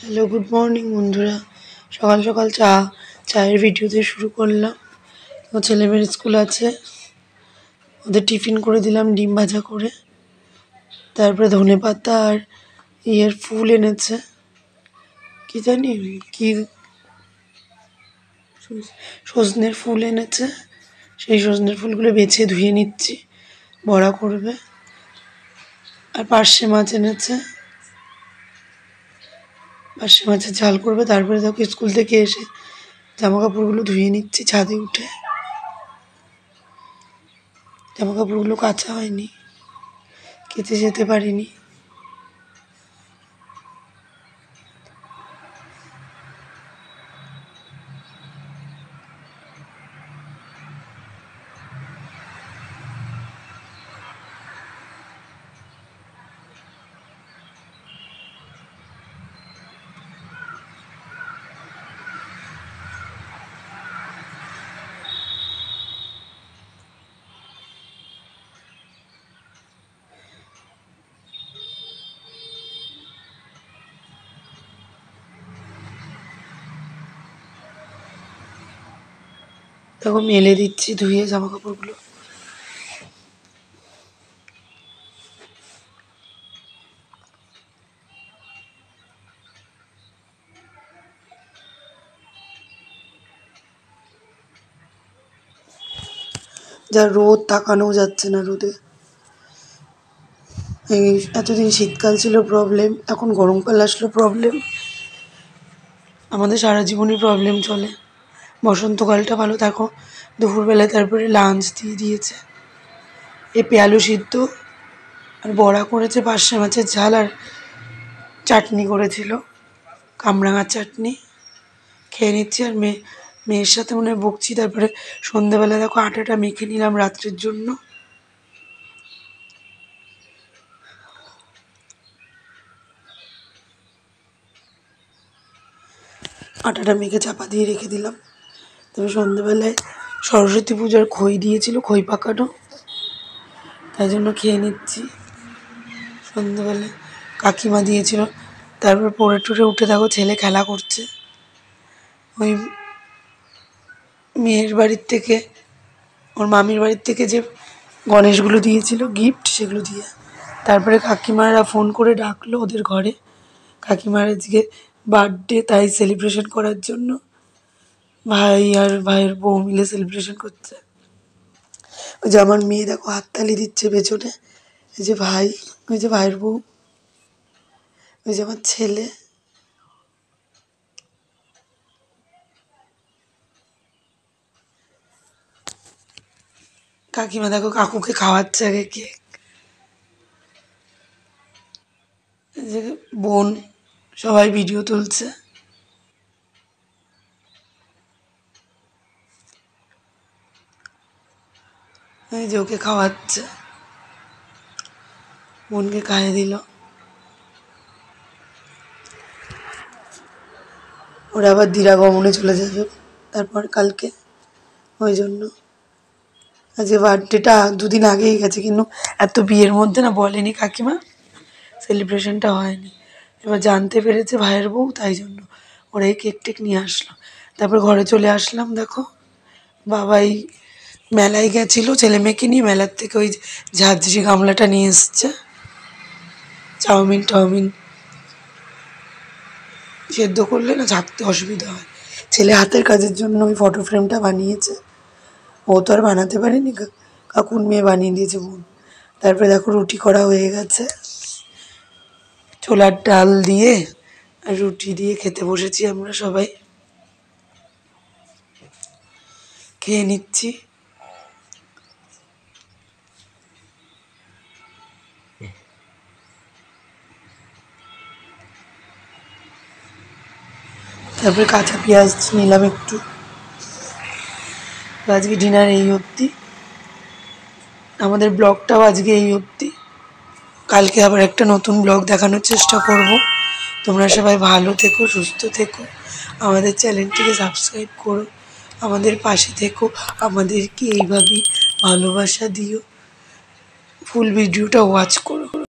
Hello, good morning বন্ধুরা। সকাল সকাল চায়ের ভিডিও দিয়ে শুরু করলাম। তো ছেলেমেয়ের স্কুল আছে, ওদের টিফিন করে দিলাম ডিম ভাজা করে। তারপরে ধনেপাতা আর ফুল এনেছে, কি জানি কি, সজনের ফুল এনেছে। সেই সজনের ফুলগুলো বেছে ধুয়ে নিচ্ছি, বড়া করবে। আর পার্শে মাছ এনেছে, পার্শে মাছের ঝাল করবে। তারপরে দেখো স্কুল থেকে এসে জামা কাপড়গুলো ধুয়ে নিচ্ছি ছাদে উঠে। জামা কাপড়গুলো কাচা হয়নি, কেচে যেতে পারিনি। দেখো মেলে দিচ্ছি ধুয়ে জামা কাপড়গুলো। যা রোদ, তাকানো যাচ্ছে না রোদে। এই এতদিন শীতকাল ছিল প্রবলেম, এখন গরমকাল আসলো প্রবলেম। আমাদের সারা জীবনই প্রবলেম চলে। বসন্তকালটা ভালো, দেখো দুপুরবেলায় তারপরে লাঞ্চ দিয়ে দিয়েছে। পেঁয়ালু সিদ্ধ আর বড়া করেছে, পার্শে মাছের ঝাল আর চাটনি করেছিল, কামরাঙার চাটনি। খেয়ে নিচ্ছি আর মেয়ের সাথে মনে হয় বকছি। তারপরে সন্ধেবেলা দেখো আটাটা মেখে নিলাম রাত্রের জন্য। আটাটা মেখে চাপা দিয়ে রেখে দিলাম। তবে সন্ধেবেলায় সরস্বতী পূজার খই দিয়েছিল, খই পাকানো, তাই জন্য খেয়ে নিচ্ছি। সন্ধেবেলায় কাকিমা দিয়েছিল। তারপর পড়ে টরে উঠে দেখো ছেলে খেলা করছে ওই মেয়ের বাড়ির থেকে, ওর মামির বাড়ির থেকে যে গণেশগুলো দিয়েছিল গিফট, সেগুলো দিয়ে। তারপরে কাকিমারা ফোন করে ডাকলো ওদের ঘরে। কাকিমার আজকে বার্থডে, তাই সেলিব্রেশন করার জন্য ভাই আর ভাইয়ের বউ মিলে সেলিব্রেশন করছে। ওই যে আমার মেয়ে দেখো হাততালি দিচ্ছে পেছনে, এই যে ভাই, ওই যে ভাইয়ের বউ, ওই যে আমার ছেলে। কাকিমা দেখো কাকুকে খাওয়াচ্ছে আগে কেক। যে বোন সবাই ভিডিও তুলছে। এই যে ওকে খাওয়াচ্ছে, বোনকে খাইয়ে দিল। ওরা আবার দিরাগমনে চলে যাবে তারপর কালকে, ওই জন্য আজকে বার্থডেটা দুদিন আগেই গেছে। কিন্তু এত বিয়ের মধ্যে না বলেনি কাকিমা, সেলিব্রেশনটা হয়নি। এবার জানতে পেরেছে ভাইয়ের বউ, তাই জন্য ওরাই কেক টেক নিয়ে আসলো। তারপর ঘরে চলে আসলাম। দেখো বাবাই মেলায় গেছিলো ছেলে মেয়েকে নিয়ে, মেলার থেকে ওই ঝাঁঝরি গামলাটা নিয়ে এসছে। চাউমিন টাউমিন সেদ্ধ করলে না ঝাঁকতে অসুবিধা হয়। ছেলে হাতের কাজের জন্য ওই ফটো ফ্রেমটা বানিয়েছে। ও তো আর বানাতে পারেনি, কাকুর মেয়ে বানিয়ে দিয়েছে বোন। তারপরে দেখো রুটি করা হয়ে গেছে, ছোলার ডাল দিয়ে আর রুটি দিয়ে খেতে বসেছি আমরা সবাই, খেয়ে নিচ্ছি। তারপরে কাঁচা পেঁয়াজ নিলাম একটু। আজকে ডিনার এই অবধি, আমাদের ব্লগটাও আজকে এই অবধি। কালকে আবার একটা নতুন ব্লগ দেখানোর চেষ্টা করব। তোমরা সবাই ভালো থেকো, সুস্থ থেকো, আমাদের চ্যানেলটিকে সাবস্ক্রাইব করো, আমাদের পাশে থেকো, আমাদেরকে এইভাবেই ভালোবাসা দিও, ফুল ভিডিওটা ওয়াচ করো।